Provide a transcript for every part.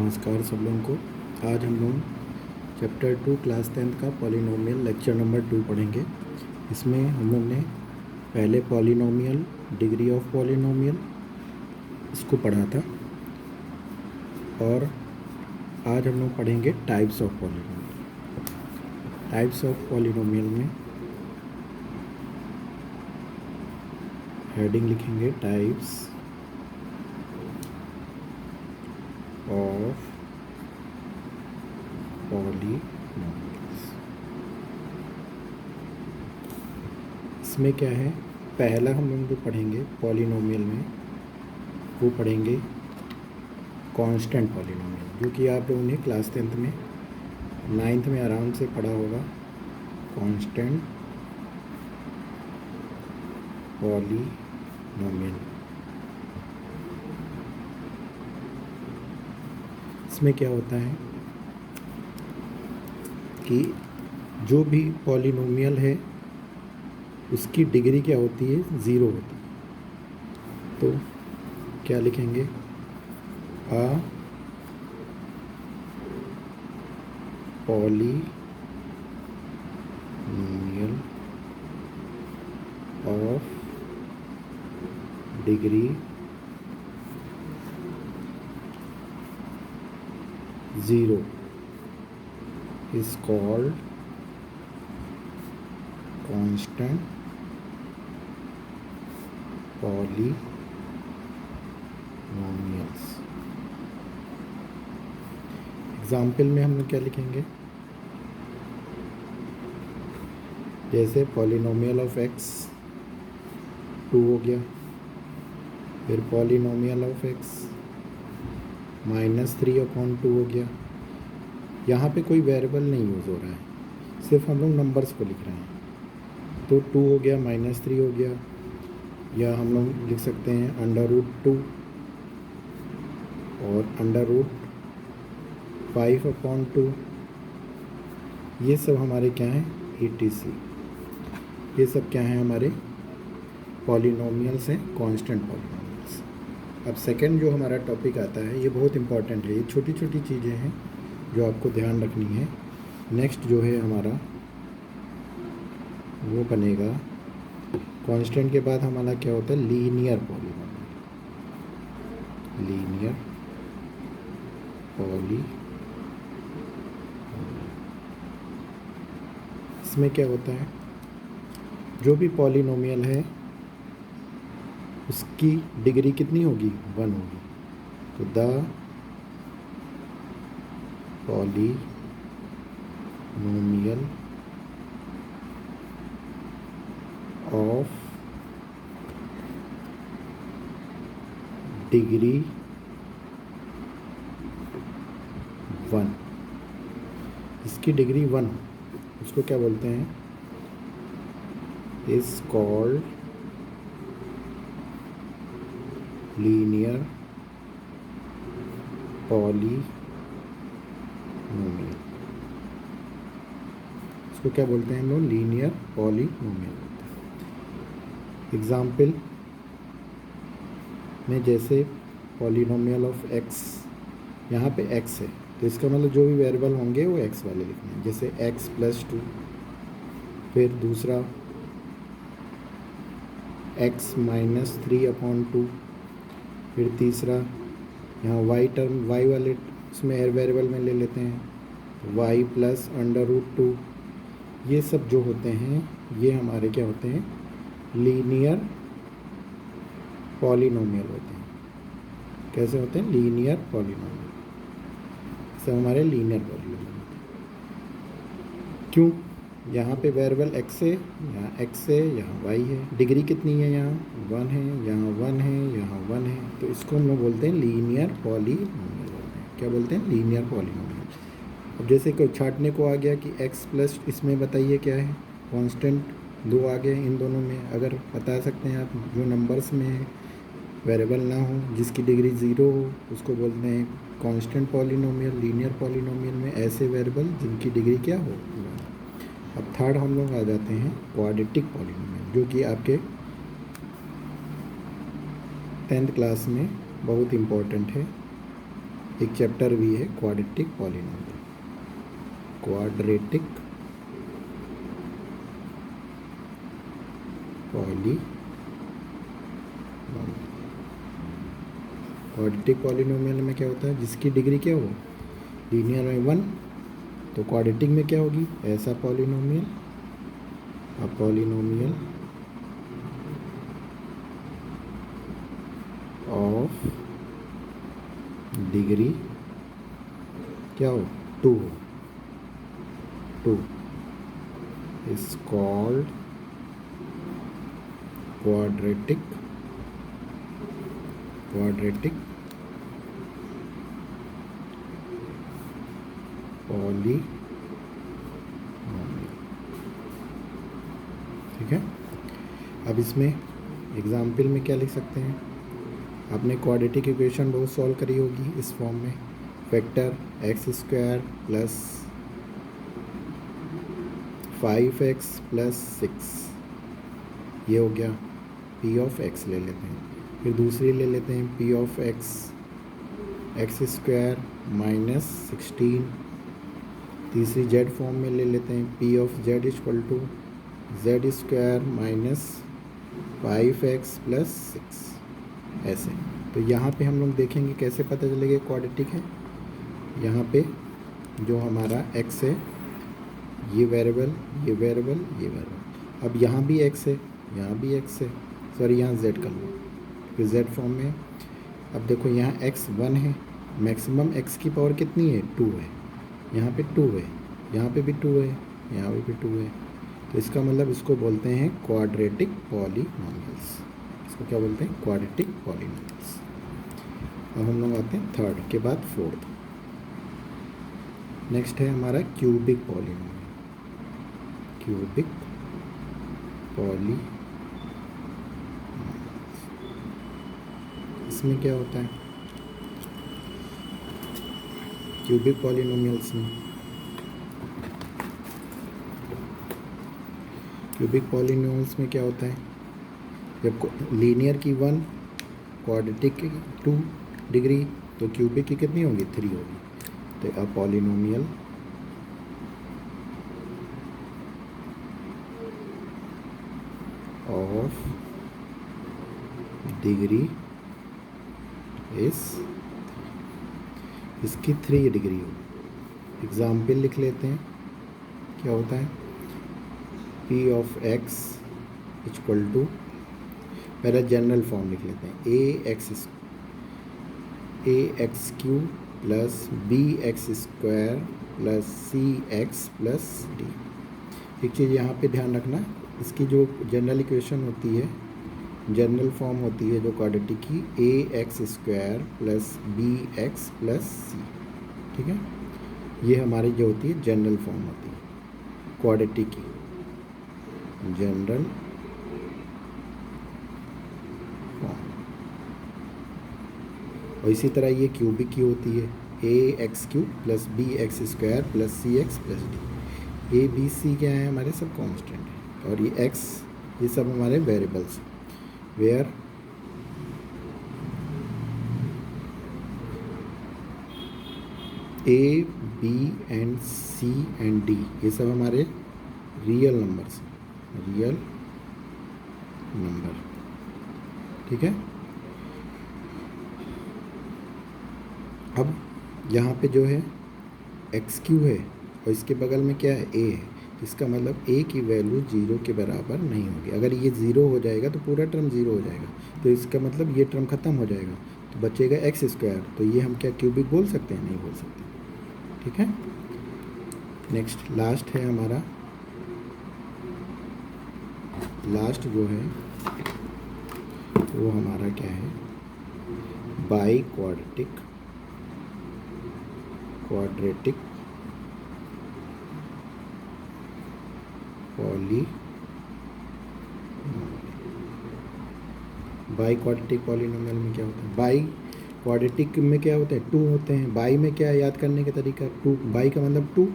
नमस्कार सब लोगों को। आज हम लोग चैप्टर 2 क्लास 10th का पॉलिनोमियल लेक्चर नंबर 2 पढ़ेंगे। इसमें हम लोग ने पहले पॉलिनोमियल, डिग्री ऑफ पॉलिनोमियल इसको पढ़ा था और आज हम लोग पढ़ेंगे types of polynomial. Types of polynomial में हेडिंग लिखेंगे टाइप्स ऑफ पॉलिनोमियल्स। इसमें क्या है, पहला हम लोग जो पढ़ेंगे पॉलिनोमियल में वो पढ़ेंगे कांस्टेंट पॉलिनोमियल, जो कि आप लोगों ने क्लास 10th में 9th में आराम से पढ़ा होगा। कांस्टेंट पॉलिनोमियल, इसमें क्या होता है कि जो भी पॉलिनोमियल है उसकी डिग्री क्या होती है, 0 होती है। तो क्या लिखेंगे, a polynomial of degree 0 is called constant polynomials। Example में हम लोग क्या लिखेंगे, जैसे पॉलिनोमियल ऑफ x 2 हो गया, फिर पॉलिनोमियल ऑफ x -3/2 हो गया। यहाँ पे कोई वेरिएबल नहीं यूज़ हो रहा है, सिर्फ हम लोग नंबर्स को लिख रहे हैं। तो 2 हो गया, -3 हो गया, या हम लोग लिख सकते हैं √2 और √5/2। ये सब हमारे क्या हैं, etc। ये सब क्या हैं, हमारे पॉलिनोमियल्स हैं, कांस्टेंट पॉलिनोमियल्स। अब सेकंड जो हमारा टॉपिक आता है ये बहुत इंपॉर्टेंट है। ये छोटी छोटी चीज़ें हैं जो आपको ध्यान रखनी है। नेक्स्ट जो है हमारा वो बनेगा, कांस्टेंट के बाद हमारा क्या होता है, लीनियर पॉलिनोमियल। लीनियर पॉलिनोमियल, इसमें क्या होता है, जो भी पॉलिनोमियल है उसकी डिग्री कितनी होगी, 1 होगी। तो द पॉलिनोमियल ऑफ डिग्री 1, इसकी डिग्री 1, उसको क्या बोलते हैं, इज कॉल्ड लीनियर पॉलिनोमियल। इसको क्या बोलते हैं हम लोग, लीनियर पॉलिनोमियल। एग्जाम्पल में जैसे पॉलिनोमियल ऑफ x, यहाँ पे x है तो इसका मतलब जो भी वेरिएबल होंगे वो x वाले लिखने हैं। जैसे x + 2, फिर दूसरा x -3/2, फिर तीसरा यहाँ y टर्म, y वाले इसमें वेरिएबल में ले लेते हैं, y + √2। ये सब जो होते हैं ये हमारे क्या होते हैं, लीनियर पॉलिनोमियल होते हैं। कैसे होते हैं, लीनियर पॉलिनोमियल। सब हमारे लीनियर पॉलिनोमियल होते हैं। क्यों, यहाँ पे वेरिएबल x है, यहाँ x है, यहाँ y है। डिग्री कितनी है, यहाँ 1 है, यहाँ 1 है, यहाँ 1 है। तो इसको हम लोग बोलते हैं लीनियर पॉलिनोमियल बोलते हैं। क्या बोलते हैं, लीनियर पॉलिनोमियल। अब जैसे कोई छाटने को आ गया कि x प्लस, इसमें बताइए क्या है, कांस्टेंट 2 आ गए। इन दोनों में अगर बता सकते हैं आप, जो नंबर्स में वेरिएबल ना हो, जिसकी डिग्री 0 हो, उसको बोलते हैं कांस्टेंट पॉलिनोमियल। लीनियर पॉलिनोमियल में ऐसे वेरिएबल जिनकी डिग्री क्या हो। अब थर्ड हम लोग आ जाते हैं क्वाड्रेटिक पॉलिनोमियल, जो कि आपके 10th क्लास में बहुत इम्पोर्टेंट है। एक चैप्टर भी है quadratic polynomial, quadratic polynomial. Quadratic polynomial में क्या होता है, जिसकी डिग्री क्या हो, लीनियर में 1, तो क्वाड्रेटिक में क्या होगी, ऐसा polynomial, a polynomial of degree क्या हो, 2 हो, 2 इज कॉल्ड क्वाड्रेटिक पॉलिनोमियल। ठीक है। अब इसमें एग्जाम्पल में क्या लिख सकते हैं, आपने क्वाड्रेटिक इक्वेशन बहुत सॉल्व करी होगी इस फॉर्म में, factor x² plus 5x plus 6, ये हो गया p ऑफ x ले लेते हैं। फिर दूसरी ले लेते हैं p ऑफ x² माइनस 16। तीसरी z फॉर्म में ले लेते हैं p of z equal to z² minus 5x plus 6, ऐसे। तो यहाँ पे हम लोग देखेंगे कैसे पता चलेगा क्वाड्रेटिक है। यहाँ पे जो हमारा x है, ये वेरिएबल, ये वेरिएबल, ये वेरिएबल। अब यहाँ भी x है, यहाँ भी x है, सॉरी यहाँ z कर लो, फिर z फॉर्म में। अब देखो यहाँ x 1 है, मैक्सिमम x की पावर कितनी है, 2 है, यहाँ पे 2 है, यहाँ पे भी 2 है, यहाँ पे भी 2 है। तो इसका मतलब इसको बोलते हैं क्वाड्रेटिक पॉलिनोमियल्स। इसको क्या बोलते हैं, क्वाड्रेटिक पॉलिनोमियल्स। अब हम लोग आते हैं थर्ड के बाद फोर्थ। नेक्स्ट है हमारा क्यूबिक पॉलिनोमियल, क्यूबिक पॉलिनोमियल। इसमें क्या होता है, क्यूबिक पॉलिनोमियल्स में, क्यूबिक पॉलिनोमियल्स में क्या होता है, जब लीनियर की 1, क्वाड्रेटिक की 2 डिग्री, तो क्यूबिक की कितनी होगी, 3 होगी। तो अ पॉलिनोमियल ऑफ डिग्री इस, इसकी 3 डिग्री होगी। एग्जाम्पल लिख लेते हैं, क्या होता है, p of x equal to, पहले जनरल फॉर्म लिख लेते हैं, ax³ plus bx² plus cx plus d। एक चीज़ यहाँ पे ध्यान रखना, इसकी जो जनरल इक्वेशन होती है, जनरल फॉर्म होती है जो क्वाड्रेटिक की, ax² plus bx plus c। ठीक है, ये हमारी जो होती है जनरल फॉर्म होती है क्वाड्रेटिक की, जनरल फॉर्म। और इसी तरह ये क्यूबिक की होती है, ax³ plus bx² plus cx plus d। a b c क्या है, हमारे सब कांस्टेंट है, और ये x, ये सब हमारे variables, where a b and c and d, ये सब हमारे रियल नंबर्स, रियल नंबर। ठीक है। अब यहाँ पे जो है x³ है, और इसके बगल में क्या है, a है, इसका मतलब a की वैल्यू 0 के बराबर नहीं होगी। अगर ये 0 हो जाएगा तो पूरा टर्म 0 हो जाएगा, तो इसका मतलब ये टर्म ख़त्म हो जाएगा, तो बचेगा x²। तो ये हम क्या क्यूबिक बोल सकते हैं, नहीं बोल सकते। ठीक है। नेक्स्ट लास्ट है हमारा, लास्ट जो है वो हमारा क्या है, by quadratic poly, by quadratic polynomial में क्या होता है, बाई क्वाड्रेटिक में क्या होता है, 2 होते हैं। बाई में क्या है, याद करने का तरीका, 2, बाई का मतलब 2,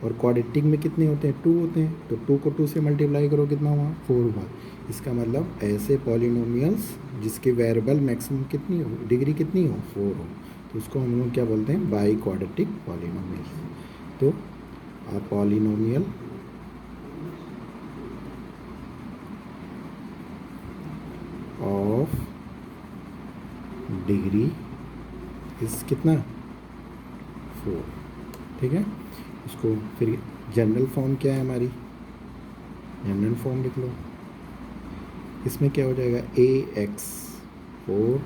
और क्वाड्रेटिक में कितने होते हैं, 2 होते हैं। तो 2 को 2 से मल्टीप्लाई करो, कितना हुआ, 4 हुआ। इसका मतलब ऐसे पॉलिनोमियल्स जिसके वेरिएबल मैक्सिमम कितनी हो, डिग्री कितनी हो, 4 हो, तो उसको हम लोग क्या बोलते हैं, बाई क्वाड्रेटिक पॉलिनोमियल। तो अ पॉलिनोमियल ऑफ डिग्री इस कितना 4, ठीक है। उसको फिर जनरल फॉर्म क्या है हमारी, जनरल फॉर्म लिख लो। इसमें क्या हो जाएगा, ax4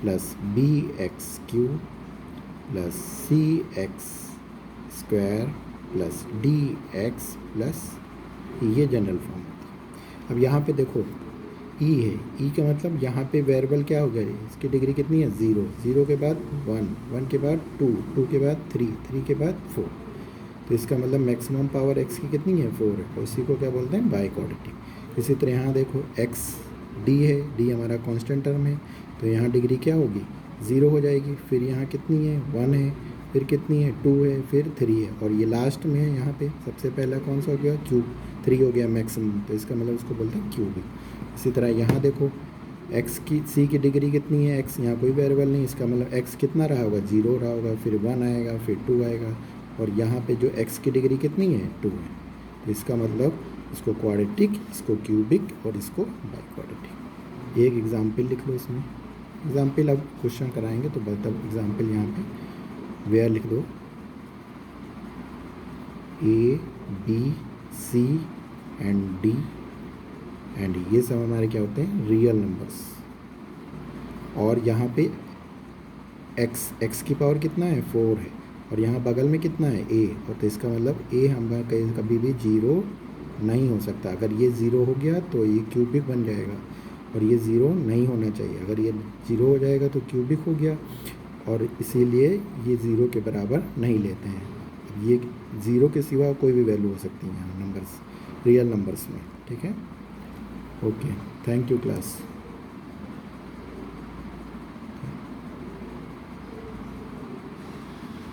plus bx³ plus cx² plus dx plus, ये जनरल फॉर्म होती है। अब यहाँ पे देखो e है, e का मतलब यहाँ पे वेरिएबल क्या हो गया, इसकी डिग्री कितनी है 0, 0 के बाद 1, 1 के बाद 2, 2 के बाद 3, 3 के बाद 4। तो इसका मतलब मैक्सिमम पावर x की कितनी है 4 है, और इसी को क्या बोलते हैं बाई क्वाड्रेटिक। इसी तरह यहाँ देखो x d है, d हमारा कांस्टेंट टर्म है, तो यहाँ डिग्री क्या होगी 0 हो जाएगी। फिर यहाँ कितनी है 1 है, फिर कितनी है 2 है, फिर 3 है, और ये लास्ट में है यहाँ पे सबसे पहला कौन सा हो गया क्यूब, 3 हो गया मैक्सिमम, तो इसका मतलब उसको बोलते हैं क्यूबिक। इसी तरह यहाँ देखो x की c की डिग्री कितनी है, x यहाँ कोई वेरिएबल नहीं, इसका मतलब x कितना रहा होगा 0 रहा होगा, फिर 1 आएगा, फिर 2 आएगा, और यहाँ पे जो x की डिग्री कितनी है 2 है। तो इसका मतलब इसको क्वाड्रेटिक, इसको क्यूबिक और इसको बाई क्वाड्रेटिक। एक एग्जाम्पल लिख लो इसमें, एग्जाम्पल अब क्वेश्चन कराएंगे तो तब एग्जाम्पल यहाँ पे वेयर लिख दो, A B C and D and ये सब हमारे क्या होते हैं रियल नंबर्स। और यहाँ पे x की पावर कितना है 4 है, और यहाँ बगल में कितना है a, और तो इसका मतलब a हम कभी भी 0 नहीं हो सकता। अगर ये 0 हो गया तो ये क्यूबिक बन जाएगा, और ये 0 नहीं होना चाहिए। अगर ये 0 हो जाएगा तो क्यूबिक हो गया, और इसीलिए ये 0 के बराबर नहीं लेते हैं। अब ये 0 के सिवा कोई भी वैल्यू हो सकती है यहाँ नंबर्स, रियल नंबर्स में, ठीक है। Okay, thank you class.